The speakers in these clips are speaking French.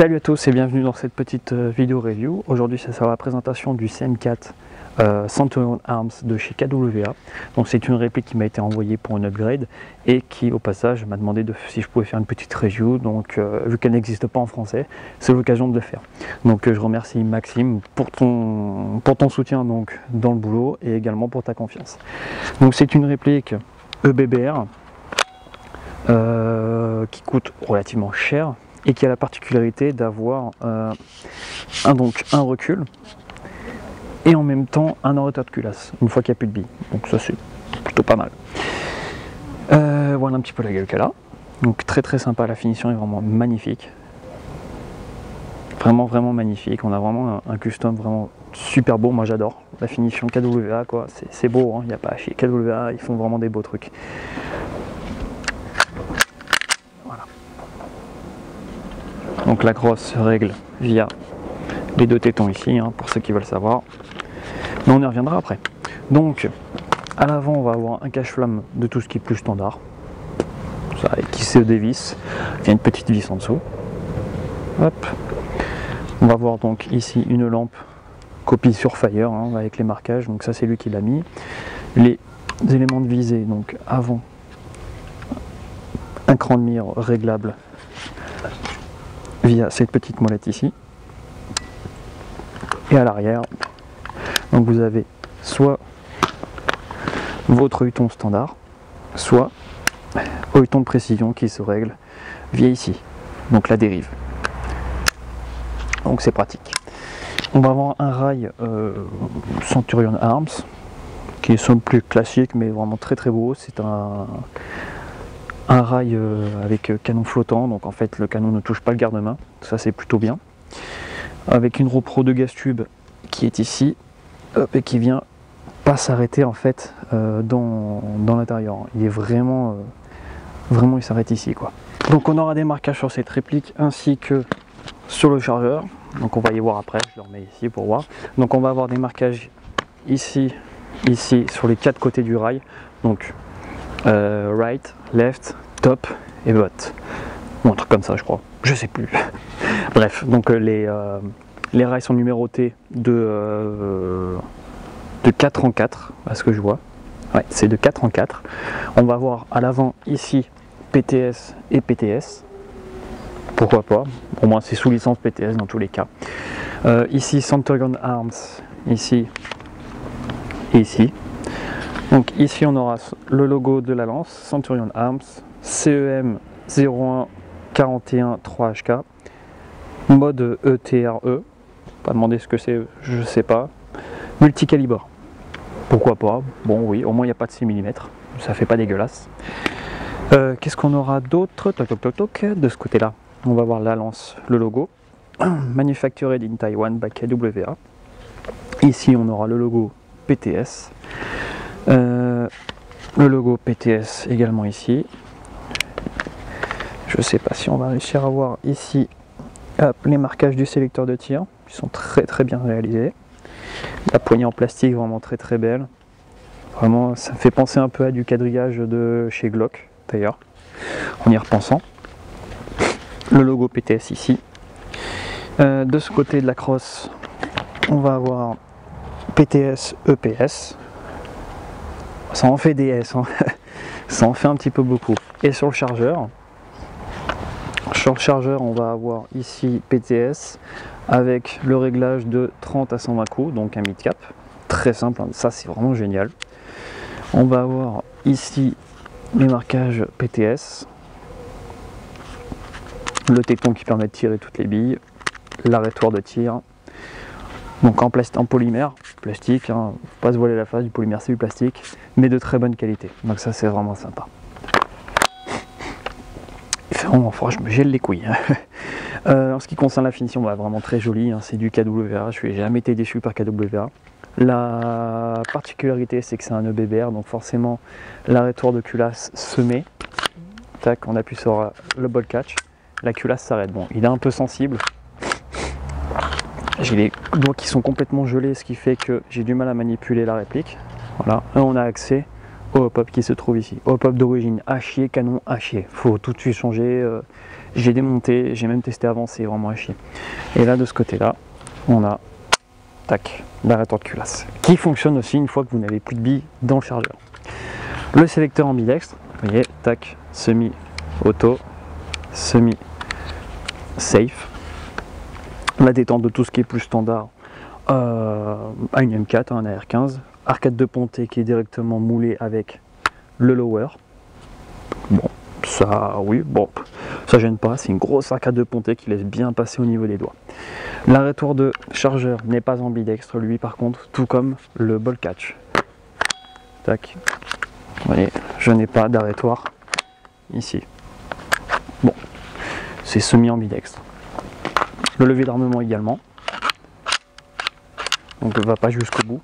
Salut à tous et bienvenue dans cette petite vidéo review. Aujourd'hui ça sera la présentation du CM4 Centurion Arms de chez KWA. Donc c'est une réplique qui m'a été envoyée pour une upgrade et qui au passage m'a demandé si je pouvais faire une petite review. Donc vu qu'elle n'existe pas en français, c'est l'occasion de le faire. Donc je remercie Maxime pour ton soutien donc, dans le boulot et également pour ta confiance. Donc c'est une réplique EBBR qui coûte relativement cher et qui a la particularité d'avoir un recul et en même temps un arrêteur de culasse une fois qu'il n'y a plus de billes. Donc ça c'est plutôt pas mal. Voilà un petit peu la gueule qu'elle a. Donc très sympa, la finition est vraiment magnifique. Vraiment magnifique. On a vraiment un custom vraiment super beau. Moi j'adore la finition KWA quoi. C'est beau, hein. Il n'y a pas à chier. KWA ils font vraiment des beaux trucs. Donc la crosse se règle via les deux tétons ici, hein, pour ceux qui veulent savoir. Mais on y reviendra après. Donc à l'avant on va avoir un cache-flamme de tout ce qui est plus standard. Ça, qui se dévisse. Il y a une petite vis en dessous. Hop. On va voir donc ici une lampe copie Surefire, hein, avec les marquages. Donc ça c'est lui qui l'a mis. Les éléments de visée, donc avant un cran de mire réglable via cette petite molette ici, et à l'arrière donc vous avez soit votre œilleton standard, soit œilleton de précision qui se règle via ici, donc la dérive. Donc c'est pratique. On va avoir un rail Centurion Arms qui est somme plus classique mais vraiment très beau. C'est un rail avec canon flottant, donc en fait le canon ne touche pas le garde-main, ça c'est plutôt bien. Avec une repro de gaz tube qui est ici, hop, et qui vient pas s'arrêter en fait dans l'intérieur. Il est vraiment il s'arrête ici quoi. Donc on aura des marquages sur cette réplique ainsi que sur le chargeur, donc on va y voir après, je le remets ici pour voir. Donc on va avoir des marquages ici sur les quatre côtés du rail, donc right, left, top et bot, ou un truc comme ça je crois, je sais plus. Bref, donc les rails sont numérotés de 4 en 4 à ce que je vois. Ouais, c'est de 4 en 4. On va voir à l'avant ici PTS et PTS, pourquoi pas, pour moi c'est sous licence PTS dans tous les cas. Ici Centurion Arms, ici et ici. Donc ici on aura le logo de la lance, Centurion Arms, CEM 01 41 3HK, mode ETRE, pas demander ce que c'est, je sais pas, multicalibre, pourquoi pas, bon oui, au moins il n'y a pas de 6 mm, ça fait pas dégueulasse. Qu'est-ce qu'on aura d'autre? De ce côté là, on va voir la lance, le logo, Manufactured in Taiwan by KWA. Ici on aura le logo PTS. Le logo PTS également ici. Je sais pas si on va réussir à voir ici les marquages du sélecteur de tir qui sont très bien réalisés. La poignée en plastique vraiment très belle. Vraiment ça me fait penser un peu à du quadrillage de chez Glock d'ailleurs en y repensant. Le logo PTS ici. De ce côté de la crosse on va avoir PTS EPS. Ça en fait des S, hein. Ça en fait un petit peu beaucoup. Et sur le chargeur, on va avoir ici PTS avec le réglage de 30 à 120 coups, donc un mid-cap. Très simple, hein. Ça c'est vraiment génial. On va avoir ici les marquages PTS, le téton qui permet de tirer toutes les billes, l'arrêtoir de tir. Donc en polymère, plastique, hein, faut pas se voiler la face, du polymère c'est du plastique, mais de très bonne qualité. Donc ça c'est vraiment sympa. Enfin, je me gèle les couilles. En ce qui concerne la finition, bah, vraiment très jolie, hein, c'est du KWA, je n'ai jamais été déçu par KWA. La particularité c'est que c'est un EBBR, donc forcément l'arrêtoir de culasse se met. Tac, on appuie sur le ball catch, la culasse s'arrête. Bon, il est un peu sensible. J'ai les doigts qui sont complètement gelés, ce qui fait que j'ai du mal à manipuler la réplique. Voilà, là on a accès au hop-up qui se trouve ici. Hop-up d'origine à chier, canon à chier. Faut tout de suite changer. J'ai démonté, j'ai même testé avant, c'est vraiment à chier. Et là de ce côté-là, on a tac, l'arrêteur de culasse qui fonctionne aussi une fois que vous n'avez plus de billes dans le chargeur. Le sélecteur ambidextre, vous voyez, tac, semi-auto, semi-safe. La détente de tout ce qui est plus standard à une M4, un AR15. Arcade de ponté qui est directement moulé avec le lower. Bon, ça, oui, bon, ça gêne pas. C'est une grosse arcade de ponté qui laisse bien passer au niveau des doigts. L'arrêtoir de chargeur n'est pas ambidextre, lui par contre, tout comme le ball catch. Tac. Vous voyez, je n'ai pas d'arrêtoir ici. Bon, c'est semi-ambidextre. Le levier d'armement également. Donc ne va pas jusqu'au bout.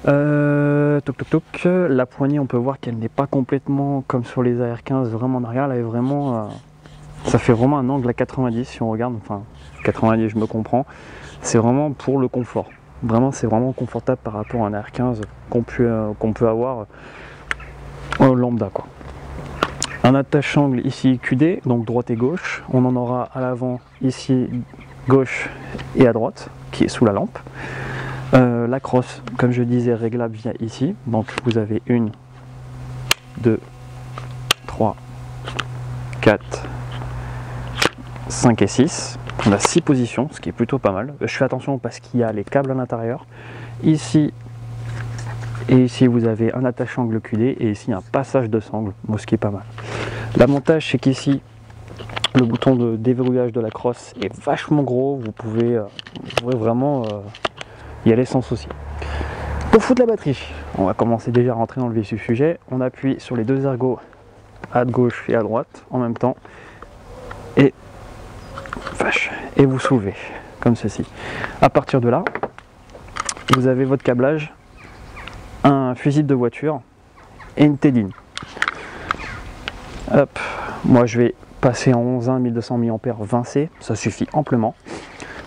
Toc toc toc. La poignée, on peut voir qu'elle n'est pas complètement comme sur les AR15 vraiment en arrière. Elle est vraiment, ça fait vraiment un angle à 90 si on regarde. Enfin, 90, je me comprends. C'est vraiment pour le confort. Vraiment, c'est vraiment confortable par rapport à un AR15 qu'on peut avoir en lambda, quoi. Un attache-angle ici QD, donc droite et gauche. On en aura à l'avant ici gauche et à droite, qui est sous la lampe. La crosse, comme je disais, réglable via ici. Donc vous avez 1, 2, 3, 4, 5 et 6. On a 6 positions, ce qui est plutôt pas mal. Je fais attention parce qu'il y a les câbles à l'intérieur. Ici et ici, vous avez un attache-angle QD et ici un passage de sangle, ce qui est pas mal. L'avantage, c'est qu'ici, le bouton de déverrouillage de la crosse est vachement gros. Vous pouvez vraiment y aller sans souci. Pour foutre la batterie, on va commencer déjà à rentrer dans le vif du sujet. On appuie sur les deux ergots à gauche et à droite en même temps et vous soulevez comme ceci. À partir de là, vous avez votre câblage, un fusible de voiture et une téline. Hop, moi je vais passer en 11.1 1200 mAh 20C, ça suffit amplement.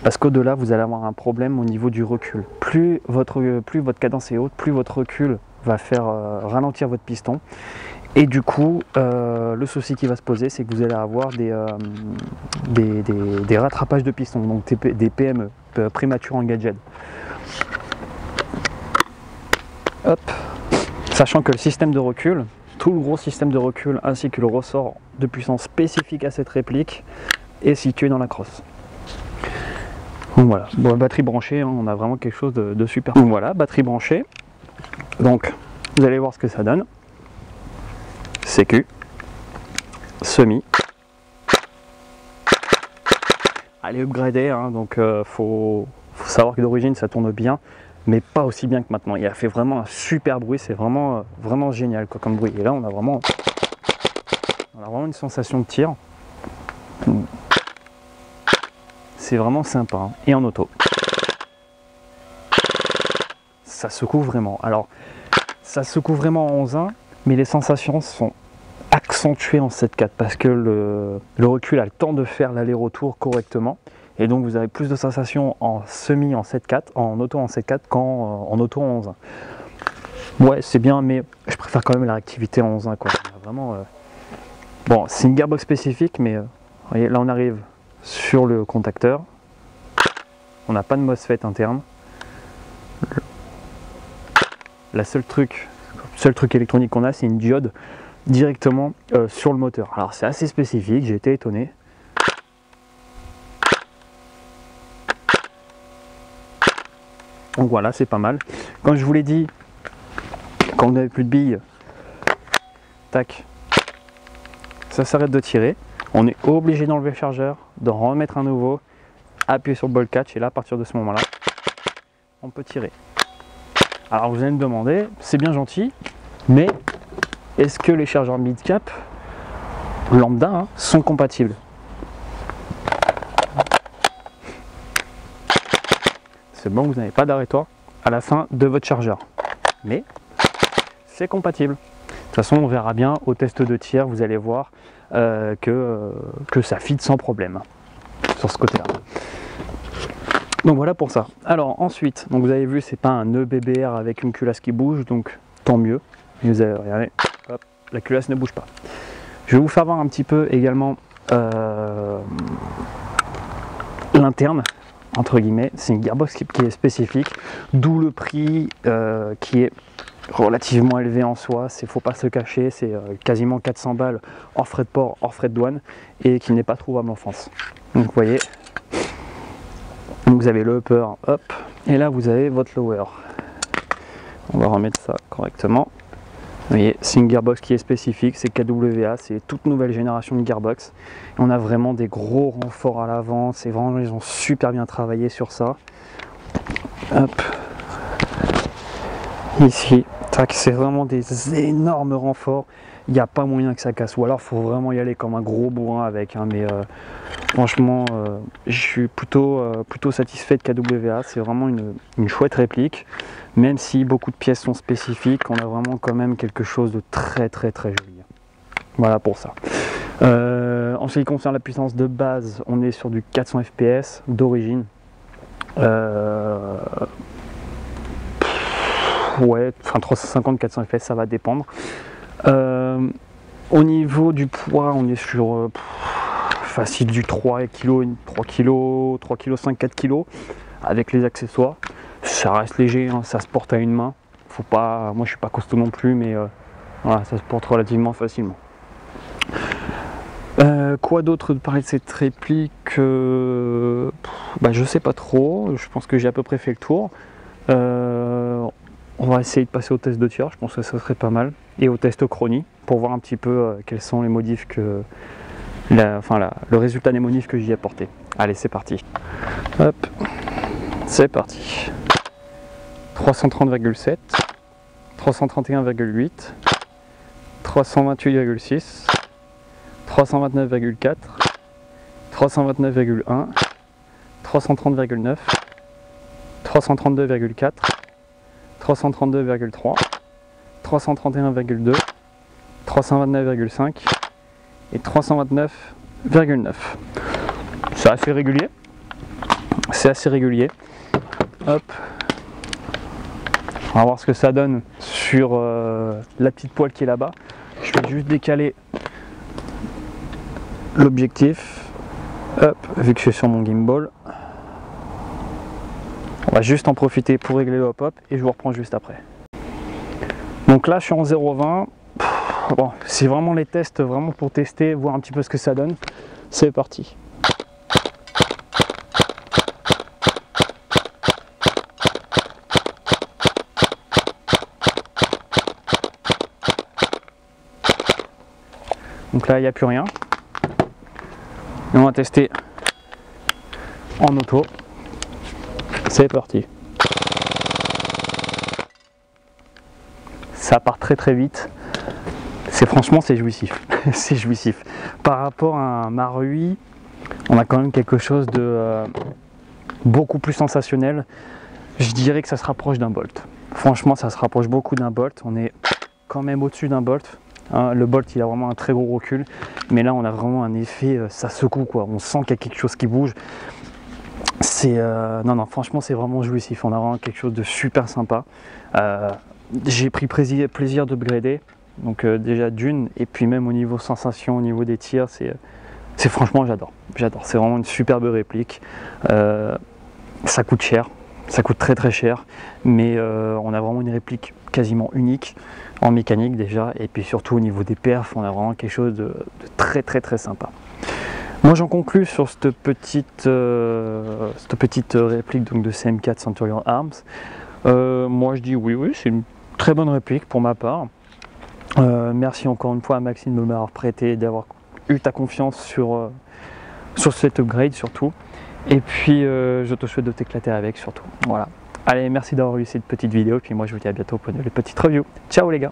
Parce qu'au-delà, vous allez avoir un problème au niveau du recul. Plus votre cadence est haute, plus votre recul va faire ralentir votre piston. Et du coup, le souci qui va se poser, c'est que vous allez avoir des rattrapages de piston, donc des PME, prémature engaged. Hop. Sachant que le système de recul, tout le gros système de recul ainsi que le ressort de puissance spécifique à cette réplique est situé dans la crosse. Donc voilà, bon, batterie branchée, hein, on a vraiment quelque chose de super. Donc voilà, batterie branchée. Donc vous allez voir ce que ça donne. Sécu, semi. Elle est upgradée, hein, donc faut savoir que d'origine ça tourne bien, mais pas aussi bien que maintenant. Il a fait vraiment un super bruit, c'est vraiment génial quoi, comme bruit. Et là on a vraiment une sensation de tir. C'est vraiment sympa, hein. Et en auto. Ça secoue vraiment. Alors, ça secoue vraiment en 11.1, mais les sensations sont accentuées en 7.4 parce que le recul a le temps de faire l'aller-retour correctement. Et donc, vous avez plus de sensations en semi en 7.4, en auto en 7.4 qu'en en auto en 11.1. Ouais, c'est bien, mais je préfère quand même la réactivité en 11.1, quoi. Vraiment, bon, c'est une gearbox spécifique, mais vous voyez, là on arrive sur le contacteur, on n'a pas de MOSFET interne. Le seul truc électronique qu'on a, c'est une diode directement sur le moteur. Alors c'est assez spécifique, j'ai été étonné. Donc voilà, c'est pas mal. Comme je vous l'ai dit, quand vous n'avez plus de billes, tac, ça s'arrête de tirer. On est obligé d'enlever le chargeur, de remettre un nouveau, appuyer sur le ball catch et là à partir de ce moment là on peut tirer. Alors vous allez me demander, c'est bien gentil, mais est-ce que les chargeurs mid-cap lambda, hein, sont compatibles? C'est bon, vous n'avez pas d'arrêtoir à la fin de votre chargeur, mais c'est compatible. De toute façon on verra bien au test de tir, vous allez voir que ça fit sans problème sur ce côté là. Donc voilà pour ça. Alors ensuite, donc vous avez vu, c'est pas un nœud BBR avec une culasse qui bouge, donc tant mieux. Et vous avez regardé, hop, la culasse ne bouge pas. Je vais vous faire voir un petit peu également l'interne, entre guillemets. C'est une gearbox qui est spécifique, d'où le prix qui est relativement élevé en soi. Faut pas se le cacher, c'est quasiment 400 balles hors frais de port, hors frais de douane, et qui n'est pas trouvable en France. Donc vous voyez, vous avez le upper, hop, et là vous avez votre lower. On va remettre ça correctement. Vous voyez, c'est une gearbox qui est spécifique, c'est KWA, c'est toute nouvelle génération de gearbox. Et on a vraiment des gros renforts à l'avant, c'est vraiment, ils ont super bien travaillé sur ça. Hop, ici, tac, c'est vraiment des énormes renforts. Il n'y a pas moyen que ça casse, ou alors il faut vraiment y aller comme un gros bourrin avec, hein, mais franchement, je suis plutôt satisfait de KWA. C'est vraiment une chouette réplique, même si beaucoup de pièces sont spécifiques, on a vraiment quand même quelque chose de très joli. Voilà pour ça. En ce qui concerne la puissance de base, on est sur du 400 fps d'origine. Ouais, enfin 350-400 fps, ça va dépendre. Au niveau du poids, on est sur facile du 3 kg, 3 kg 5, 4 kg avec les accessoires. Ça reste léger, hein, ça se porte à une main. Faut pas, moi je suis pas costaud non plus, mais voilà, ça se porte relativement facilement. Quoi d'autre de parler de cette réplique? Je sais pas trop, je pense que j'ai à peu près fait le tour. On va essayer de passer au test de tir, je pense que ça serait pas mal, et au test chronie, pour voir un petit peu quels sont les modifs que... le résultat des modifs que j'y ai apporté. Allez, c'est parti. Hop, c'est parti. 330,7, 331,8, 328,6, 329,4, 329,1, 330,9, 332,4, 332,3, 331,2, 329,5 et 329,9. C'est assez régulier. C'est assez régulier. Hop. On va voir ce que ça donne sur la petite poêle qui est là-bas. Je vais juste décaler l'objectif. Hop, vu que je suis sur mon gimbal. On va juste en profiter pour régler le hop-hop et je vous reprends juste après. Donc là, je suis en 0,20. Bon, c'est vraiment les tests, vraiment pour tester, voir un petit peu ce que ça donne. C'est parti. Donc là, il n'y a plus rien. Et on va tester en auto. C'est parti. Ça part très vite. Franchement, c'est jouissif. C'est jouissif. Par rapport à un Marui, on a quand même quelque chose de beaucoup plus sensationnel. Je dirais que ça se rapproche d'un Bolt. Franchement, ça se rapproche beaucoup d'un Bolt. On est quand même au-dessus d'un Bolt. Hein, le Bolt, il a vraiment un très gros recul. Mais là, on a vraiment un effet, ça secoue, quoi. On sent qu'il y a quelque chose qui bouge. Non, franchement, c'est vraiment jouissif. On a vraiment quelque chose de super sympa. J'ai pris plaisir d'upgrader. Donc déjà d'une, et puis même au niveau sensation, au niveau des tirs, c'est franchement, j'adore. C'est vraiment une superbe réplique. Ça coûte cher, ça coûte très cher, mais on a vraiment une réplique quasiment unique en mécanique déjà, et puis surtout au niveau des perfs, on a vraiment quelque chose de très sympa. Moi j'en conclus sur cette petite réplique donc, de CM4 Centurion Arms. Moi je dis oui, c'est une très bonne réplique pour ma part. Merci encore une fois à Maxime de m'avoir prêté, d'avoir eu ta confiance sur cet upgrade surtout. Et puis je te souhaite de t'éclater avec surtout. Voilà. Allez, merci d'avoir eu cette petite vidéo. Et puis moi je vous dis à bientôt pour une petite review. Ciao les gars!